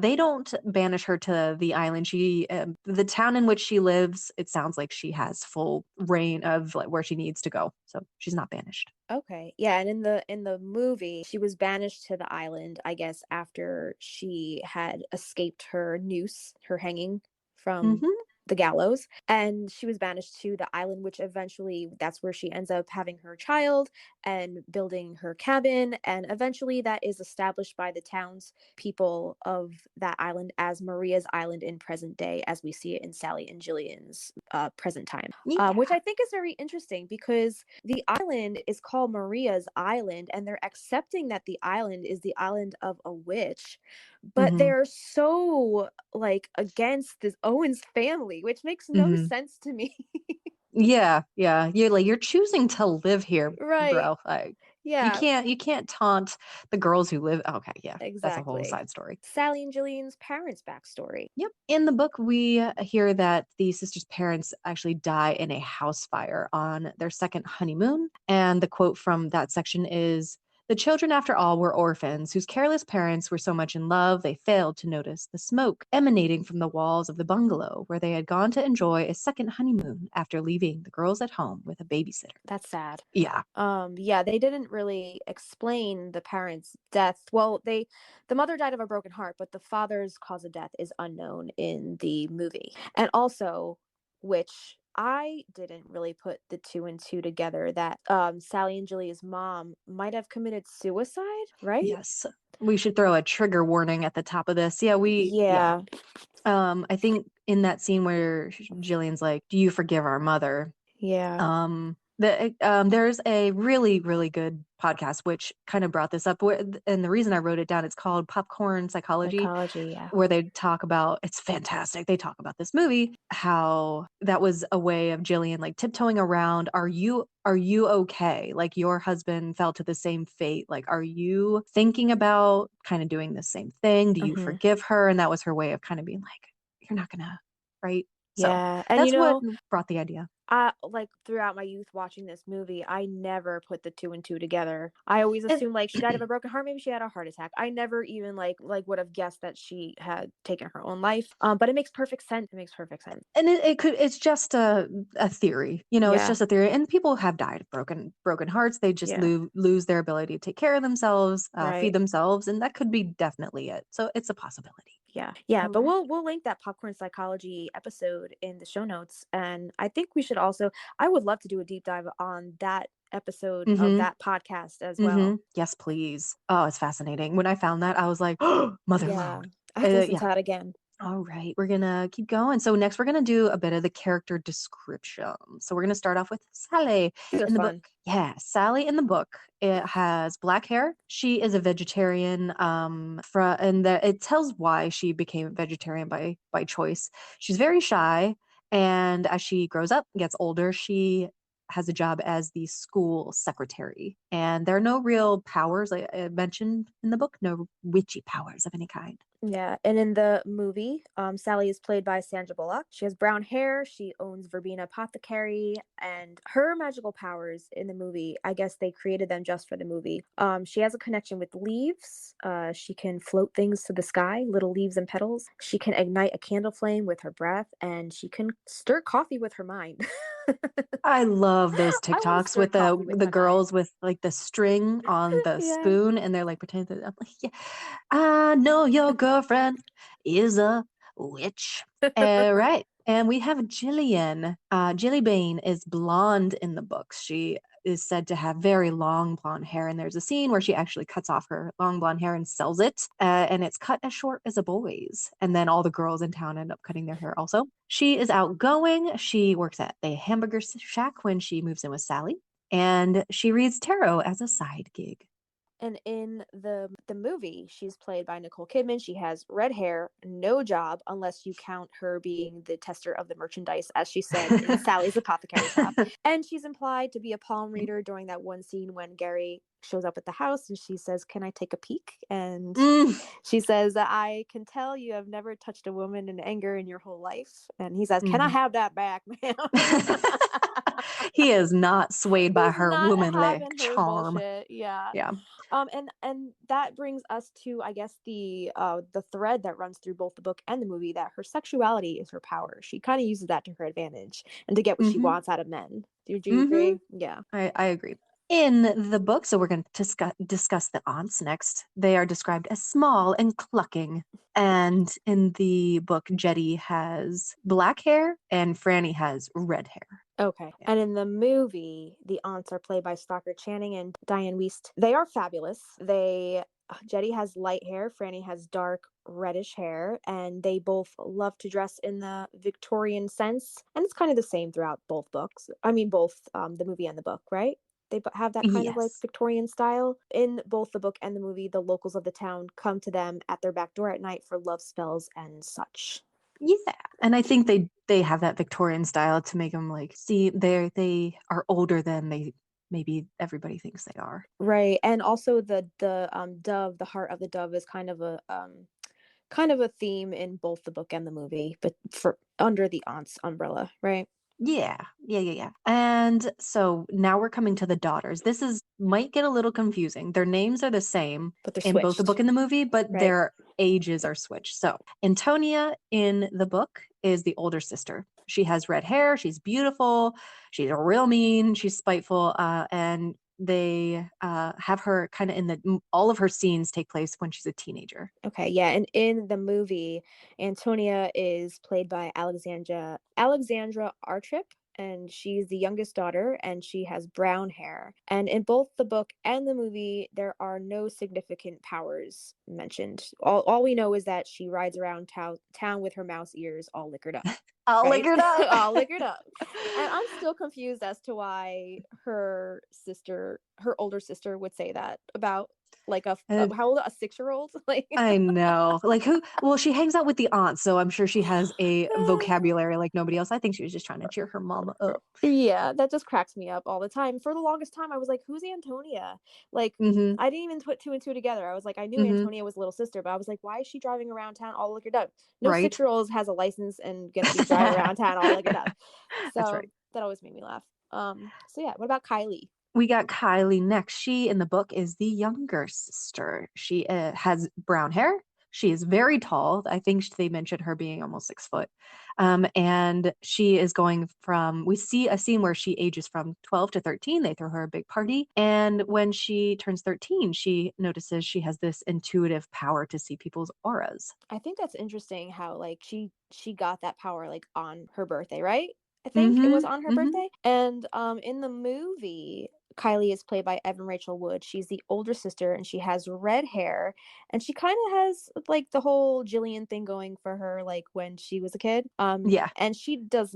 Speaker 3: they don't banish her to the island. The town in which she lives, it sounds like she has full reign of like where she needs to go. So she's not banished.
Speaker 2: Okay. Yeah, and in the movie, she was banished to the island, I guess, after she had escaped her noose, her hanging from
Speaker 3: Hmm.
Speaker 2: the gallows, and she was banished to the island, which eventually that's where she ends up having her child and building her cabin, and eventually that is established by the townspeople of that island as Maria's Island in present day, as we see it in Sally and Jillian's present time, which
Speaker 3: Yeah.
Speaker 2: I think is very interesting because the island is called Maria's Island, and they're accepting that the island is the island of a witch, but
Speaker 3: Hmm.
Speaker 2: they're so like against this Owens family, which makes no
Speaker 3: Hmm.
Speaker 2: sense to me.
Speaker 3: Yeah, yeah. You're choosing to live here,
Speaker 2: Right.
Speaker 3: bro. Like
Speaker 2: Yeah,
Speaker 3: you can't taunt the girls who live. Okay, yeah. That's a whole
Speaker 2: exactly.
Speaker 3: side story.
Speaker 2: Sally and Jillian's parents' backstory.
Speaker 3: Yep. In the book, we hear that the sisters' parents actually die in a house fire on their second honeymoon. And the quote from that section is The children, after all, were orphans whose careless parents were so much in love they failed to notice the smoke emanating from the walls of the bungalow where they had gone to enjoy a second honeymoon after leaving the girls at home with a babysitter.
Speaker 2: That's sad.
Speaker 3: Yeah.
Speaker 2: Yeah, they didn't really explain the parents' death. Well, the mother died of a broken heart, but the father's cause of death is unknown in the movie. And also, which I didn't really put the two and two together, that Sally and Julia's mom might have committed suicide, right?
Speaker 3: Yes. We should throw a trigger warning at the top of this. Yeah.
Speaker 2: Yeah.
Speaker 3: I think in that scene where Jillian's like, "Do you forgive our mother?"
Speaker 2: Yeah.
Speaker 3: There's a really, really good podcast which kind of brought this up. And the reason I wrote it down, it's called Popcorn Psychology,
Speaker 2: Psychology, yeah.
Speaker 3: where they talk about, it's fantastic. They talk about this movie, how that was a way of Jillian like tiptoeing around. Are you okay? Like your husband fell to the same fate. Like, are you thinking about kind of doing the same thing? Do you
Speaker 2: Mhm.
Speaker 3: forgive her? And that was her way of kind of being like, you're not gonna, right? So
Speaker 2: Yeah. And
Speaker 3: that's what brought the idea.
Speaker 2: like throughout my youth watching this movie, I never put the two and two together. I always assumed like she died of a broken heart. Maybe she had a heart attack. I never even like would have guessed that she had taken her own life. But it makes perfect sense. It makes perfect sense.
Speaker 3: And it's just a theory, you know, it's
Speaker 2: Yeah.
Speaker 3: just a theory. And people have died of broken hearts. They just
Speaker 2: Yeah.
Speaker 3: lose their ability to take care of themselves,
Speaker 2: Right.
Speaker 3: feed themselves. And that could be definitely it. So it's a possibility.
Speaker 2: Yeah. Yeah.
Speaker 3: All
Speaker 2: But
Speaker 3: right.
Speaker 2: we'll link that Popcorn Psychology episode in the show notes. And I think we should also, I would love to do a deep dive on that episode of
Speaker 3: Mhm.
Speaker 2: that podcast as well.
Speaker 3: Mhm. Yes, please. Oh, it's fascinating. When I found that, I was like, oh, mother
Speaker 2: Yeah.
Speaker 3: load.
Speaker 2: I have to listen
Speaker 3: Yeah.
Speaker 2: to that again.
Speaker 3: All right, we're gonna keep going. So next we're gonna do a bit of the character description. So we're gonna start off with Sally
Speaker 2: These are
Speaker 3: in the
Speaker 2: fun.
Speaker 3: book. Yeah, Sally in the book. It has black hair. She is a vegetarian. And it tells why she became a vegetarian by choice. She's very shy, and as she grows up, gets older, she has a job as the school secretary. And there are no real powers, like I mentioned in the book, no witchy powers of any kind.
Speaker 2: Yeah, and in the movie, Sally is played by Sandra Bullock. She has brown hair. She owns Verbena Apothecary, and her magical powers in the movie, I guess they created them just for the movie. She has a connection with leaves. She can float things to the sky, little leaves and petals. She can ignite a candle flame with her breath, and she can stir coffee with her mind.
Speaker 3: I love those
Speaker 2: I wanna
Speaker 3: TikToks
Speaker 2: stir
Speaker 3: with
Speaker 2: coffee with
Speaker 3: the
Speaker 2: my mind.
Speaker 3: girls with like the string on the
Speaker 2: Yeah.
Speaker 3: spoon, and they're like pretending that I'm like, yeah, I know your girlfriend is a witch. Right. And we have Jillian. Jilly Bain is blonde in the books. She is said to have very long blonde hair, and there's a scene where she actually cuts off her long blonde hair and sells it, and it's cut as short as a boy's. And then all the girls in town end up cutting their hair also. She is outgoing. She works at a hamburger shack when she moves in with Sally, and she reads tarot as a side gig.
Speaker 2: And in the movie, she's played by Nicole Kidman. She has red hair, no job unless you count her being the tester of the merchandise, as she said in Sally's apothecary shop. And she's implied to be a palm reader during that one scene when Gary shows up at the house and she says, "Can I take a peek?" And she says, "I can tell you have never touched a woman in anger in your whole life." And he says, "Can I have that back, ma'am?"
Speaker 3: He is not swayed by
Speaker 2: He's
Speaker 3: her
Speaker 2: not
Speaker 3: womanly
Speaker 2: having her
Speaker 3: charm.
Speaker 2: bullshit. Yeah.
Speaker 3: Yeah.
Speaker 2: And that brings us to, I guess, the thread that runs through both the book and the movie, that her sexuality is her power. She kind of uses that to her advantage and to get what she wants out of men. Do you agree? Yeah.
Speaker 3: I agree. In the book, so we're going to discuss the aunts next. They are described as small and clucking. And in the book, Jetty has black hair and Franny has red hair.
Speaker 2: Okay. Yeah. And in the movie, the aunts are played by Stalker Channing and Diane Wiest. They are fabulous. Jetty has light hair, Franny has dark reddish hair, and they both love to dress in the Victorian sense. And it's kind of the same throughout both books. I mean, both the movie and the book, right? They have that kind of like Victorian style. In both the book and the movie, the locals of the town come to them at their back door at night for love spells and such.
Speaker 3: Yeah, and I think they have that Victorian style to make them like, see, they are older than they maybe everybody thinks they are.
Speaker 2: Right. And also the dove, the heart of the dove is kind of a theme in both the book and the movie, but for under the aunt's umbrella, right?
Speaker 3: Yeah. And so now we're coming to the daughters. This is might get a little confusing. Their names are the same
Speaker 2: But they're
Speaker 3: in both the
Speaker 2: switched.
Speaker 3: book and the movie, but
Speaker 2: Right.
Speaker 3: their ages are switched. So Antonia in the book is the older sister. She has red hair. She's beautiful. She's real mean. She's spiteful. And they have her kind of in all of her scenes take place when she's a teenager.
Speaker 2: Okay, yeah, and in the movie, Antonia is played by Alexandra Artrip, and she's the youngest daughter, and she has brown hair. And in both the book and the movie, there are no significant powers mentioned. All we know is that she rides around town with her mouse ears all liquored up.
Speaker 3: All
Speaker 2: Right?
Speaker 3: liquored up.
Speaker 2: All liquored up. And I'm still confused as to why her older sister would say that about like how old, a 6-year-old? Like
Speaker 3: I know. Like who? Well, she hangs out with the aunt, so I'm sure she has a vocabulary like nobody else. I think she was just trying to cheer her mama up.
Speaker 2: Yeah, that just cracks me up all the time. For the longest time, I was like, "Who's Antonia?" Like,
Speaker 3: Mm-hmm.
Speaker 2: I didn't even put two and two together. I was like, I knew
Speaker 3: Mm-hmm.
Speaker 2: Antonia was little sister, but I was like, why is she driving around town all liquored up? No
Speaker 3: Right.
Speaker 2: 6-year-old has a license and gonna be driving around town all liquored up.
Speaker 3: That's
Speaker 2: So
Speaker 3: right.
Speaker 2: that always made me laugh. So yeah, what about Kylie?
Speaker 3: We got Kylie next. She in the book is the younger sister. She has brown hair. She is very tall. I think they mentioned her being almost 6 foot. And she is going from, we see a scene where she ages from 12 to 13. They throw her a big party. And when she turns 13, she notices she has this intuitive power to see people's auras.
Speaker 2: I think that's interesting how like she got that power like on her birthday, right? I think it was on her birthday. And in the movie, Kylie is played by Evan Rachel Wood. She's the older sister and she has red hair and she kind of has like the whole Jillian thing going for her like when she was a kid.
Speaker 3: Yeah.
Speaker 2: And she does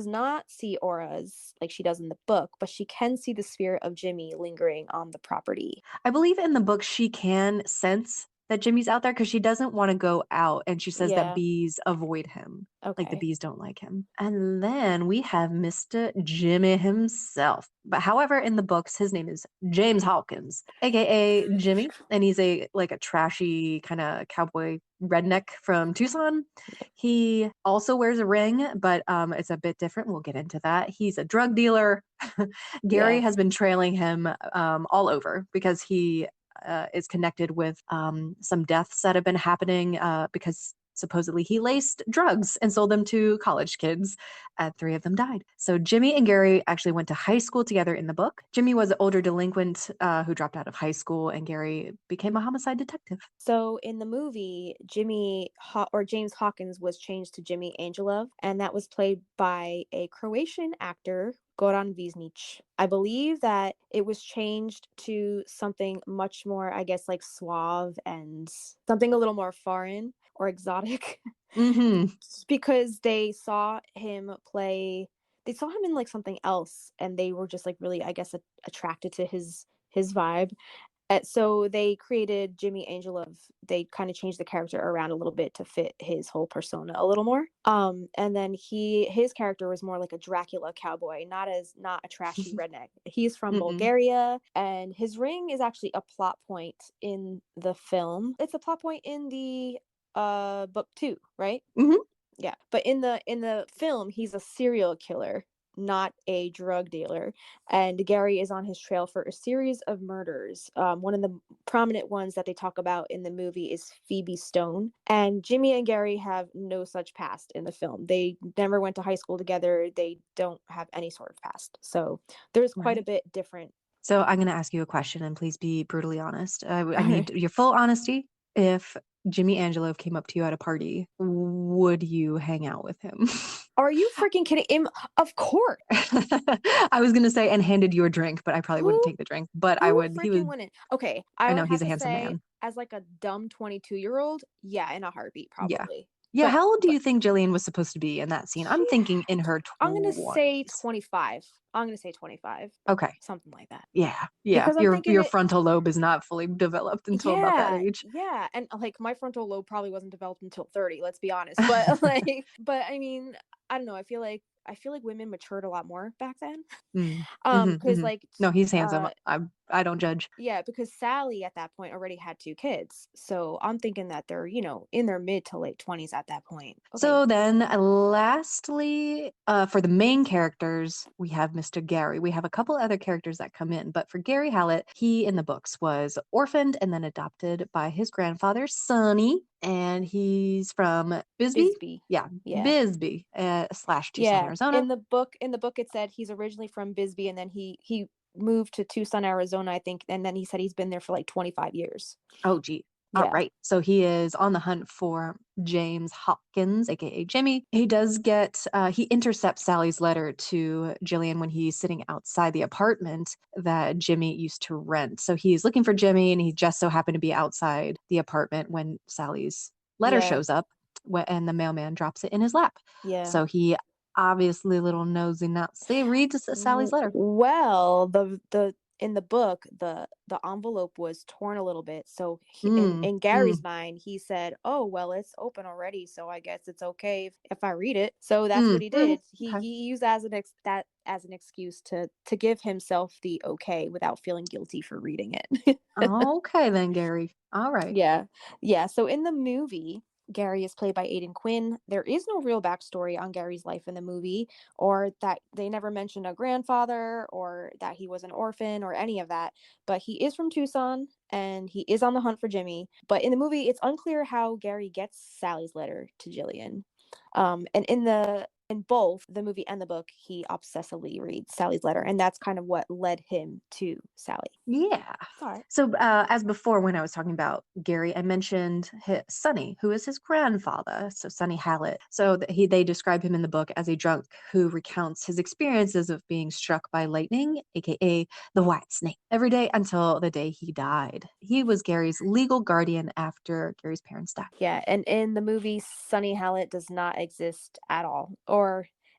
Speaker 2: not see auras like she does in the book, but she can see the spirit of Jimmy lingering on the property.
Speaker 3: I believe in the book she can sense that Jimmy's out there because she doesn't want to go out, and she says that
Speaker 2: Yeah.
Speaker 3: bees avoid him. Like the
Speaker 2: Okay.
Speaker 3: bees don't like him. And then we have Mr. Jimmy himself. But however, in the books, his name is James Hawkins, aka Jimmy, and he's a trashy kind of cowboy redneck from Tucson. He also wears a ring, but it's a bit different. We'll get into that. He's a drug dealer. Gary
Speaker 2: Yeah.
Speaker 3: has been trailing him all over because he is connected with some deaths that have been happening because supposedly he laced drugs and sold them to college kids. 3 of them died. So Jimmy and Gary actually went to high school together in the book. Jimmy was an older delinquent who dropped out of high school, and Gary became a homicide detective.
Speaker 2: So in the movie, James Hawkins was changed to Jimmy Angelov, and that was played by a Croatian actor, Goran Visnic. I believe that it was changed to something much more, I guess, like suave and something a little more foreign or exotic.
Speaker 3: Mm-hmm.
Speaker 2: Because they saw him in like something else, and they were just like really, I guess, attracted to his vibe. So they created Jimmy Angelov. They kind of changed the character around a little bit to fit his whole persona a little more. And then his character was more like a Dracula cowboy, not a trashy redneck. He's from Bulgaria, and his ring is actually a plot point in the film. It's a plot point in the book too, right?
Speaker 3: Mm-hmm.
Speaker 2: Yeah, but in the film, he's a serial killer, not a drug dealer, and Gary is on his trail for a series of murders. One of the prominent ones that they talk about in the movie is Phoebe Stone, and Jimmy and Gary have no such past in the film. They never went to high school together. They don't have any sort of past, so there's quite a bit different.
Speaker 3: So I'm going to ask you a question, and please be brutally honest. I need your full honesty. If Jimmy Angelov came up to you at a party, would you hang out with him?
Speaker 2: Are you freaking kidding him? Of course.
Speaker 3: I was going to say, and handed you a drink, but I probably wouldn't take the drink. But I would. He was.
Speaker 2: Wouldn't. Okay,
Speaker 3: I
Speaker 2: would
Speaker 3: know
Speaker 2: have
Speaker 3: he's a
Speaker 2: to
Speaker 3: handsome
Speaker 2: say,
Speaker 3: man.
Speaker 2: as like a dumb 22-year-old, yeah, in a heartbeat, probably.
Speaker 3: Yeah.
Speaker 2: But,
Speaker 3: how old do you think Jillian was supposed to be in that scene? I'm thinking in her 20s.
Speaker 2: I'm gonna say 25. I'm gonna say 25,
Speaker 3: Okay.
Speaker 2: something like that.
Speaker 3: Yeah. Yeah.
Speaker 2: Because I'm thinking
Speaker 3: Your
Speaker 2: it.
Speaker 3: frontal lobe is not fully developed until about that
Speaker 2: Yeah,
Speaker 3: age.
Speaker 2: yeah, and like my frontal lobe probably wasn't developed until 30. Let's be honest, but like, but I mean, I don't know. I feel like women matured a lot more back then.
Speaker 3: Mm. Mhm,
Speaker 2: Because
Speaker 3: mhm.
Speaker 2: like,
Speaker 3: No, he's handsome.
Speaker 2: uh,
Speaker 3: I don't judge.
Speaker 2: yeah, because Sally at that point already had 2 kids. So I'm thinking that they're, in their mid to late 20s at that point. Okay.
Speaker 3: So then, lastly, for the main characters, we have Mr. Gary. We have a couple other characters that come in, but for Gary Hallett, he in the books was orphaned and then adopted by his grandfather, Sonny, and he's from Bisbee.
Speaker 2: Bisbee.
Speaker 3: Yeah,
Speaker 2: Yeah.
Speaker 3: Bisbee slash Tucson,
Speaker 2: Yeah.
Speaker 3: Arizona.
Speaker 2: In the book it said he's originally from Bisbee, and then he moved to Tucson, Arizona, I think, and then he said he's been there for like 25 years.
Speaker 3: Oh, gee. All
Speaker 2: Yeah.
Speaker 3: right. So he is on the hunt for James Hopkins, aka Jimmy. He does get, he intercepts Sally's letter to Jillian when he's sitting outside the apartment that Jimmy used to rent. So he's looking for Jimmy, and he just so happened to be outside the apartment when Sally's letter
Speaker 2: Yeah.
Speaker 3: shows up, and the mailman drops it in his lap.
Speaker 2: Yeah.
Speaker 3: So he obviously, little nosy Nazi, reads Sally's letter.
Speaker 2: Well, the in the book, the envelope was torn a little bit. So
Speaker 3: Mm,
Speaker 2: in
Speaker 3: mm,
Speaker 2: Gary's mind, he said, "Oh, well, it's open already, so I guess it's okay if I read it." So that's what he
Speaker 3: mm.
Speaker 2: did. He
Speaker 3: Okay.
Speaker 2: he used that as an excuse to give himself the okay without feeling guilty for reading it.
Speaker 3: Okay, then, Gary. All right.
Speaker 2: Yeah. Yeah. So in the movie, Gary is played by Aidan Quinn. There is no real backstory on Gary's life in the movie, or that they never mentioned a grandfather, or that he was an orphan, or any of that. But he is from Tucson, and he is on the hunt for Jimmy. But in the movie, it's unclear how Gary gets Sally's letter to Jillian. And in both the movie and the book, he obsessively reads Sally's letter, and that's kind of what led him to Sally.
Speaker 3: Yeah.
Speaker 2: All right.
Speaker 3: So, as before, when I was talking about Gary, I mentioned Sonny, who is his grandfather. So, Sonny Hallett. So, they describe him in the book as a drunk who recounts his experiences of being struck by lightning, aka the white snake, every day until the day he died. He was Gary's legal guardian after Gary's parents died.
Speaker 2: Yeah, and in the movie, Sunny Hallett does not exist at all,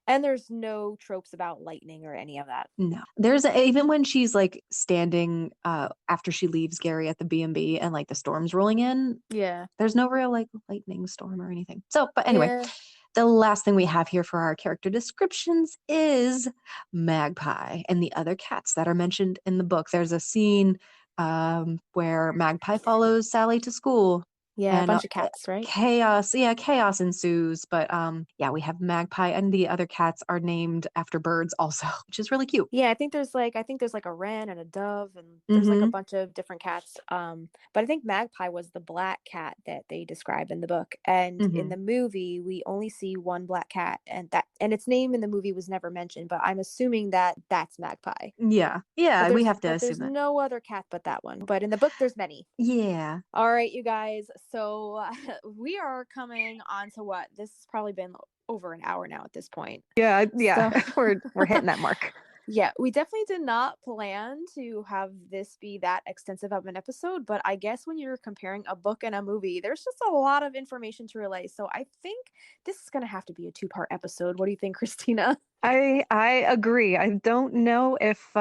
Speaker 2: and there's no tropes about lightning or any of that.
Speaker 3: No, even when she's like standing after she leaves Gary at the B&B and like the storm's rolling in,
Speaker 2: Yeah.
Speaker 3: there's no real like lightning storm or anything. So, but anyway,
Speaker 2: Yeah.
Speaker 3: the last thing we have here for our character descriptions is Magpie and the other cats that are mentioned in the book. There's a scene where Magpie follows Sally to school,
Speaker 2: Yeah, a
Speaker 3: and
Speaker 2: bunch of cats, right?
Speaker 3: chaos ensues. But yeah, we have Magpie, and the other cats are named after birds also, which is really cute.
Speaker 2: Yeah, I think there's like a wren and a dove, and there's like a
Speaker 3: Mm-hmm.
Speaker 2: bunch of different cats. But I think Magpie was the black cat that they describe in the book, and in
Speaker 3: Mm-hmm.
Speaker 2: the movie we only see one black cat, and its name in the movie was never mentioned. But I'm assuming that that's Magpie.
Speaker 3: Yeah, we have to
Speaker 2: There's
Speaker 3: assume that.
Speaker 2: no other cat but that one. But in the book, there's many.
Speaker 3: Yeah.
Speaker 2: All right, you guys. So we are coming on to what? This has probably been over an hour now at this point.
Speaker 3: Yeah,
Speaker 2: So
Speaker 3: we're hitting that mark.
Speaker 2: yeah, we definitely did not plan to have this be that extensive of an episode, but I guess when you're comparing a book and a movie, there's just a lot of information to relay. So I think this is going to have to be a 2-part episode. What do you think, Kristina?
Speaker 3: I agree. I don't know if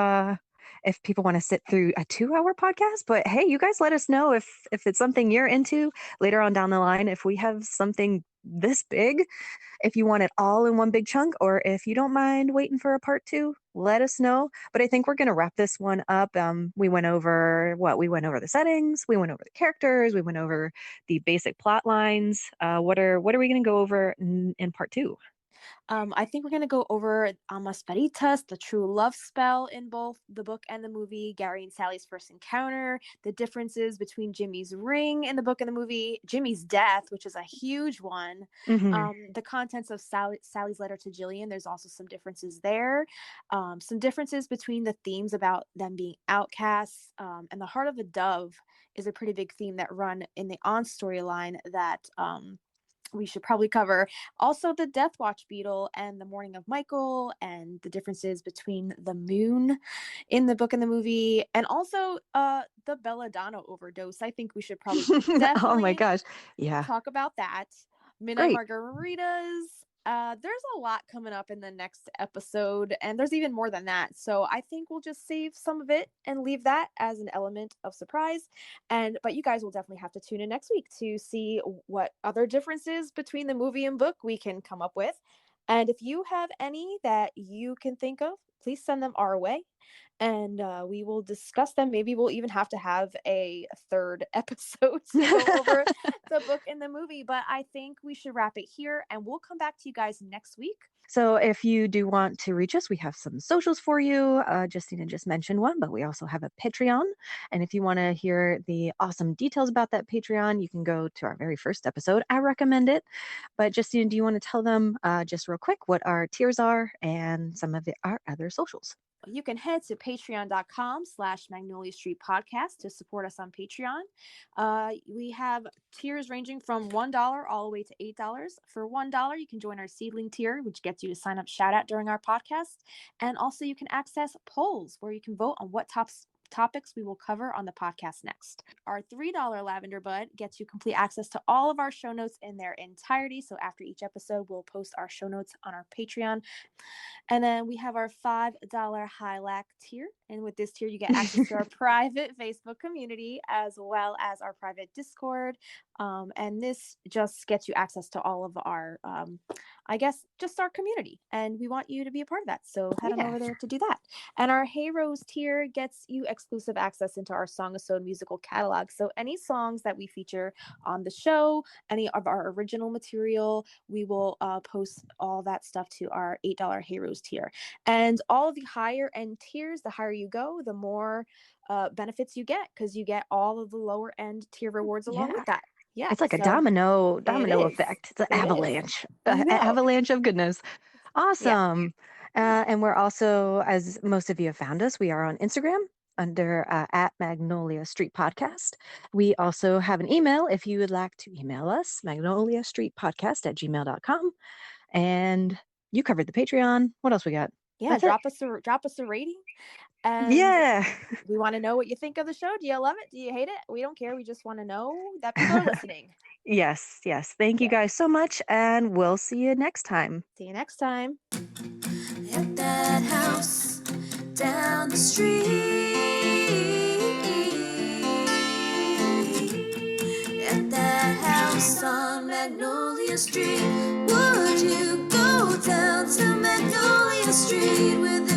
Speaker 3: people want to sit through a 2-hour podcast, but hey, you guys let us know if it's something you're into later on down the line. If we have something this big, if you want it all in one big chunk, or if you don't mind waiting for a part 2, let us know. But I think we're gonna wrap this one up. We went over we went over the settings, we went over the characters, we went over the basic plot lines. What are we gonna go over in part 2?
Speaker 2: I think we're going to go over Amas Veritas, the true love spell in both the book and the movie, Gary and Sally's first encounter, the differences between Jimmy's ring in the book and the movie, Jimmy's death, which is a huge one,
Speaker 3: Mm-hmm.
Speaker 2: the contents of Sally's letter to Jillian. There's also some differences there, some differences between the themes about them being outcasts, and the heart of the dove is a pretty big theme that run in the on storyline that we should probably cover. Also, the Death Watch beetle and the Morning of Michael, and the differences between the moon in the book and the movie, and also the belladonna overdose. I think we should probably
Speaker 3: Oh my
Speaker 2: definitely
Speaker 3: gosh. Yeah.
Speaker 2: talk about that. Midnight
Speaker 3: Great.
Speaker 2: margaritas. There's a lot coming up in the next episode, and there's even more than that. So I think we'll just save some of it and leave that as an element of surprise. But you guys will definitely have to tune in next week to see what other differences between the movie and book we can come up with. And if you have any that you can think of, please send them our way, and we will discuss them. Maybe we'll even have to have a third episode to go over the book and the movie. But I think we should wrap it here, and we'll come back to you guys next week.
Speaker 3: So if you do want to reach us, we have some socials for you. Justina just mentioned one, but we also have a Patreon. And if you want to hear the awesome details about that Patreon, you can go to our very first episode. I recommend it. But Justina, do you want to tell them just real quick what our tiers are and some of our other socials?
Speaker 2: You can head to patreon.com/Magnolia Street Podcast to support us on Patreon. We have tiers ranging from $1 all the way to $8. For $1, you can join our seedling tier, which gets you to sign up shout out during our podcast. And also you can access polls where you can vote on what topics we will cover on the podcast next. Our $3 Lavender Bud gets you complete access to all of our show notes in their entirety. So after each episode, we'll post our show notes on our Patreon. And then we have our $5 Highlight tier. And with this tier, you get access to our private Facebook community as well as our private Discord. And this just gets you access to all of our, just our community. And we want you to be a part of that. So head on over there to do that. And our Heroes tier gets you exclusive access into our Song-a-Sode musical catalog. So any songs that we feature on the show, any of our original material, we will post all that stuff to our $8 Heroes tier. And all of the higher end tiers, the higher you go, the more benefits you get, because you get all of the lower end tier rewards along with that. Yeah,
Speaker 3: it's like a domino effect. It's an avalanche of goodness. Awesome. Yeah. And we're also, as most of you have found us, we are on Instagram under at Magnolia Street Podcast. We also have an email if you would like to email us, magnoliastreetpodcast@gmail.com. And you covered the Patreon. What else we got?
Speaker 2: Yeah, drop us a rating. And we want to know what you think of the show. Do you love it? Do you hate it? We don't care. We just want to know that people are listening.
Speaker 3: Yes. Thank you guys so much, and we'll see you next time.
Speaker 2: See you next time.
Speaker 1: At that house down the street, at that house on Magnolia Street, would you go down to Magnolia Street with